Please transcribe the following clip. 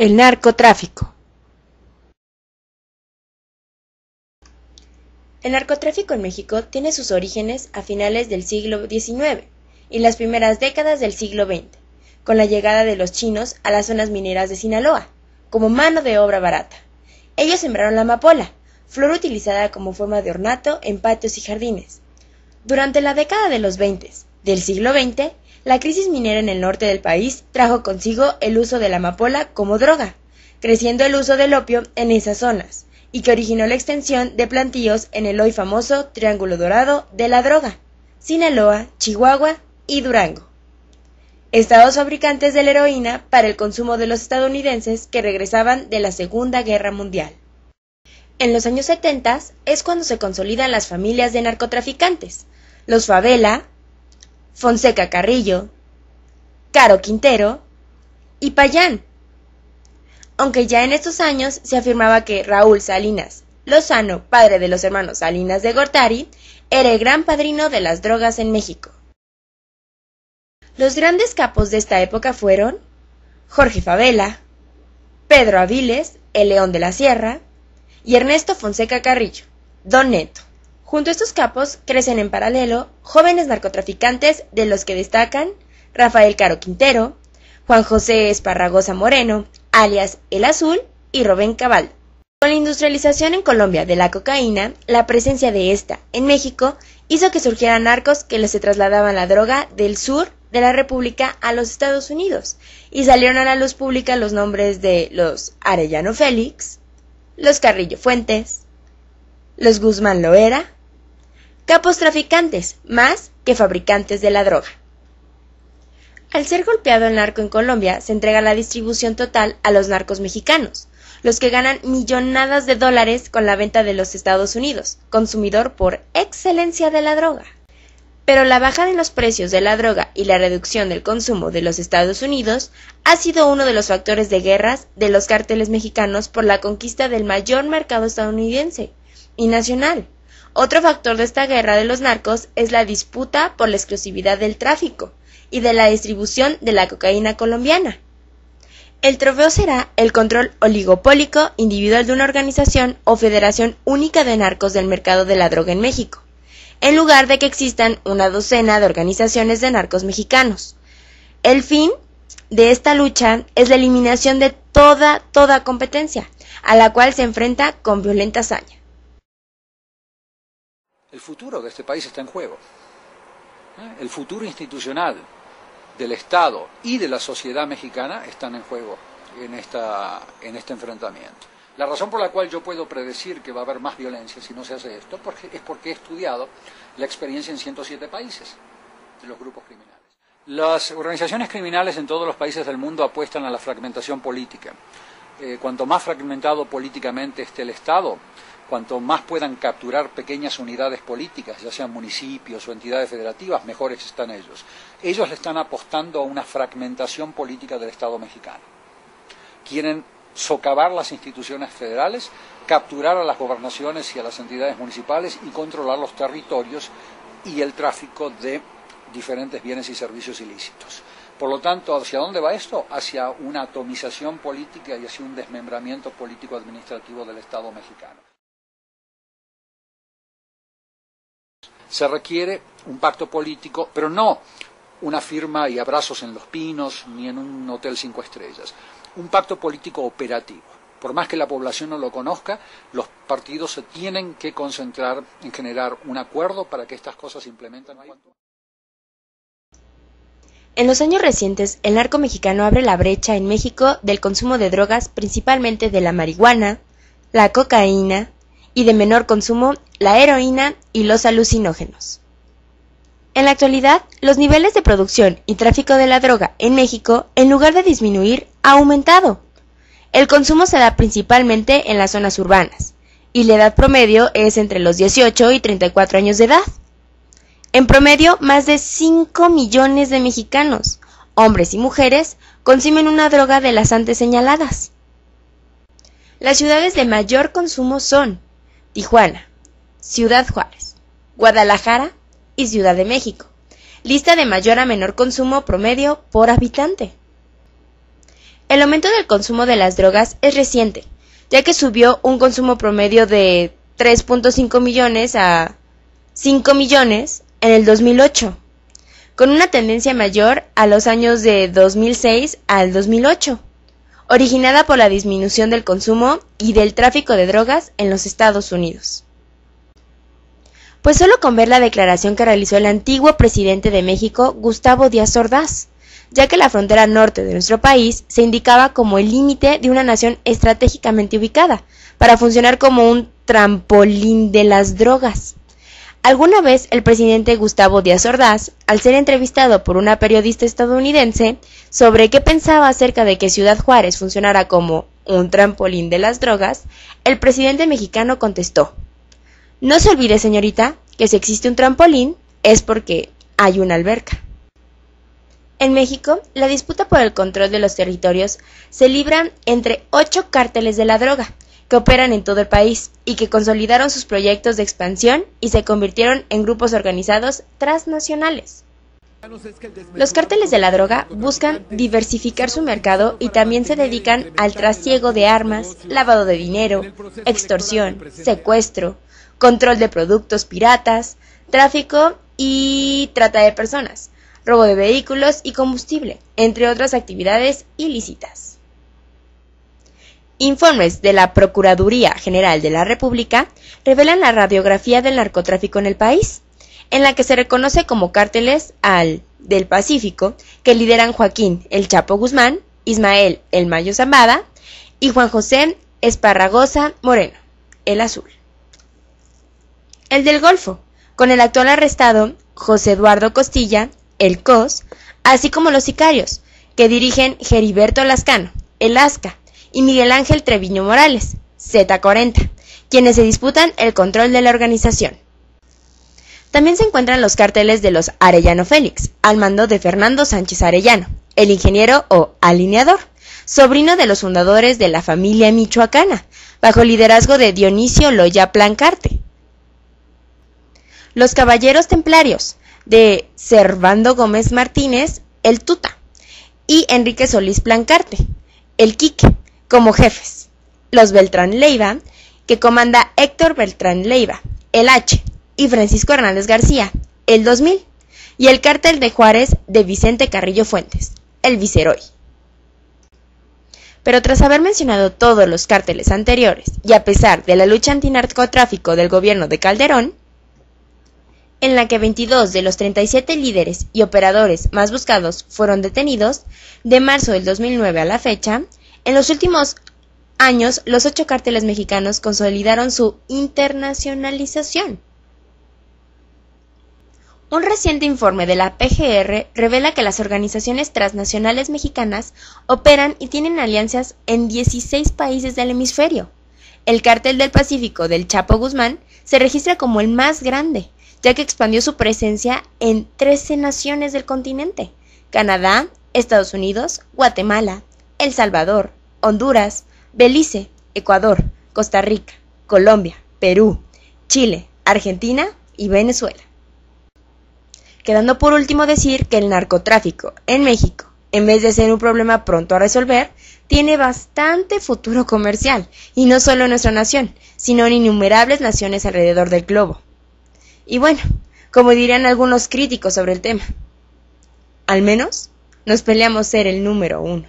El narcotráfico. El narcotráfico en México tiene sus orígenes a finales del siglo XIX y las primeras décadas del siglo XX, con la llegada de los chinos a las zonas mineras de Sinaloa, como mano de obra barata. Ellos sembraron la amapola, flor utilizada como forma de ornato en patios y jardines. Durante la década de los 20 del siglo XX, la crisis minera en el norte del país trajo consigo el uso de la amapola como droga, creciendo el uso del opio en esas zonas, y que originó la extensión de plantíos en el hoy famoso Triángulo Dorado de la droga, Sinaloa, Chihuahua y Durango. Estados fabricantes de la heroína para el consumo de los estadounidenses que regresaban de la Segunda Guerra Mundial. En los años 70 es cuando se consolidan las familias de narcotraficantes, los Favela, Fonseca Carrillo, Caro Quintero y Payán. Aunque ya en estos años se afirmaba que Raúl Salinas Lozano, padre de los hermanos Salinas de Gortari, era el gran padrino de las drogas en México. Los grandes capos de esta época fueron Jorge Favela, Pedro Aviles, el León de la Sierra, y Ernesto Fonseca Carrillo, Don Neto. Junto a estos capos crecen en paralelo jóvenes narcotraficantes de los que destacan Rafael Caro Quintero, Juan José Esparragosa Moreno, alias El Azul, y Rubén Cabal. Con la industrialización en Colombia de la cocaína, la presencia de esta en México hizo que surgieran narcos que les se trasladaban la droga del sur de la República a los Estados Unidos, y salieron a la luz pública los nombres de los Arellano Félix, los Carrillo Fuentes, los Guzmán Loera, capos traficantes más que fabricantes de la droga. Al ser golpeado el narco en Colombia, se entrega la distribución total a los narcos mexicanos, los que ganan millonadas de dólares con la venta de los Estados Unidos, consumidor por excelencia de la droga. Pero la bajada en los precios de la droga y la reducción del consumo de los Estados Unidos ha sido uno de los factores de guerras de los cárteles mexicanos por la conquista del mayor mercado estadounidense y nacional. Otro factor de esta guerra de los narcos es la disputa por la exclusividad del tráfico y de la distribución de la cocaína colombiana. El trofeo será el control oligopólico individual de una organización o federación única de narcos del mercado de la droga en México, en lugar de que existan una docena de organizaciones de narcos mexicanos. El fin de esta lucha es la eliminación de toda competencia, a la cual se enfrenta con violenta hazaña. El futuro de este país está en juego. El futuro institucional del Estado y de la sociedad mexicana están en juego en este enfrentamiento. La razón por la cual yo puedo predecir que va a haber más violencia si no se hace esto es porque he estudiado la experiencia en 107 países de los grupos criminales. Las organizaciones criminales en todos los países del mundo apuestan a la fragmentación política. Cuanto más fragmentado políticamente esté el Estado, cuanto más puedan capturar pequeñas unidades políticas, ya sean municipios o entidades federativas, mejores están ellos. Ellos le están apostando a una fragmentación política del Estado mexicano. Quieren socavar las instituciones federales, capturar a las gobernaciones y a las entidades municipales y controlar los territorios y el tráfico de diferentes bienes y servicios ilícitos. Por lo tanto, ¿hacia dónde va esto? Hacia una atomización política y hacia un desmembramiento político-administrativo del Estado mexicano. Se requiere un pacto político, pero no una firma y abrazos en Los Pinos ni en un hotel 5 estrellas. Un pacto político operativo. Por más que la población no lo conozca, los partidos se tienen que concentrar en generar un acuerdo para que estas cosas se implementen. En los años recientes, el narco mexicano abre la brecha en México del consumo de drogas, principalmente de la marihuana, la cocaína y de menor consumo, la heroína y los alucinógenos. En la actualidad, los niveles de producción y tráfico de la droga en México, en lugar de disminuir, ha aumentado. El consumo se da principalmente en las zonas urbanas, y la edad promedio es entre los 18 y 34 años de edad. En promedio, más de 5 millones de mexicanos, hombres y mujeres, consumen una droga de las antes señaladas. Las ciudades de mayor consumo son Tijuana, Ciudad Juárez, Guadalajara y Ciudad de México. Lista de mayor a menor consumo promedio por habitante. El aumento del consumo de las drogas es reciente, ya que subió un consumo promedio de 3.5 millones a 5 millones en el 2008, con una tendencia mayor a los años de 2006 al 2008, originada por la disminución del consumo y del tráfico de drogas en los Estados Unidos. Pues solo con ver la declaración que realizó el antiguo presidente de México, Gustavo Díaz Ordaz, ya que la frontera norte de nuestro país se indicaba como el límite de una nación estratégicamente ubicada, para funcionar como un trampolín de las drogas. Alguna vez el presidente Gustavo Díaz Ordaz, al ser entrevistado por una periodista estadounidense sobre qué pensaba acerca de que Ciudad Juárez funcionara como un trampolín de las drogas, el presidente mexicano contestó: "No se olvide, señorita, que si existe un trampolín es porque hay una alberca". En México, la disputa por el control de los territorios se libra entre 8 cárteles de la droga, que operan en todo el país y que consolidaron sus proyectos de expansión y se convirtieron en grupos organizados transnacionales. Los cárteles de la droga buscan diversificar su mercado y también se dedican al trasiego de armas, lavado de dinero, extorsión, secuestro, control de productos piratas, tráfico y trata de personas, robo de vehículos y combustible, entre otras actividades ilícitas. Informes de la Procuraduría General de la República revelan la radiografía del narcotráfico en el país, en la que se reconoce como cárteles al del Pacífico, que lideran Joaquín El Chapo Guzmán, Ismael El Mayo Zambada y Juan José Esparragoza Moreno, El Azul. El del Golfo, con el actual arrestado José Eduardo Costilla, El Cos, así como los sicarios, que dirigen Heriberto Lascano, El Asca, y Miguel Ángel Treviño Morales, Z40, quienes se disputan el control de la organización. También se encuentran los cárteles de los Arellano Félix, al mando de Fernando Sánchez Arellano, el ingeniero o alineador, sobrino de los fundadores de la familia michoacana, bajo liderazgo de Dionisio Loya Plancarte. Los Caballeros Templarios, de Servando Gómez Martínez, el Tuta, y Enrique Solís Plancarte, el Quique, como jefes. Los Beltrán Leiva, que comanda Héctor Beltrán Leiva, el H, y Francisco Hernández García, el 2000, y el cártel de Juárez de Vicente Carrillo Fuentes, el Viceroy. Pero tras haber mencionado todos los cárteles anteriores, y a pesar de la lucha antinarcotráfico del gobierno de Calderón, en la que 22 de los 37 líderes y operadores más buscados fueron detenidos, de marzo del 2009 a la fecha, en los últimos años los 8 cárteles mexicanos consolidaron su internacionalización. Un reciente informe de la PGR revela que las organizaciones transnacionales mexicanas operan y tienen alianzas en 16 países del hemisferio. El Cártel del Pacífico del Chapo Guzmán se registra como el más grande, ya que expandió su presencia en 13 naciones del continente: Canadá, Estados Unidos, Guatemala, El Salvador, Honduras, Belice, Ecuador, Costa Rica, Colombia, Perú, Chile, Argentina y Venezuela. Quedando por último decir que el narcotráfico en México, en vez de ser un problema pronto a resolver, tiene bastante futuro comercial, y no solo en nuestra nación, sino en innumerables naciones alrededor del globo. Y bueno, como dirían algunos críticos sobre el tema, al menos nos peleamos ser el número 1.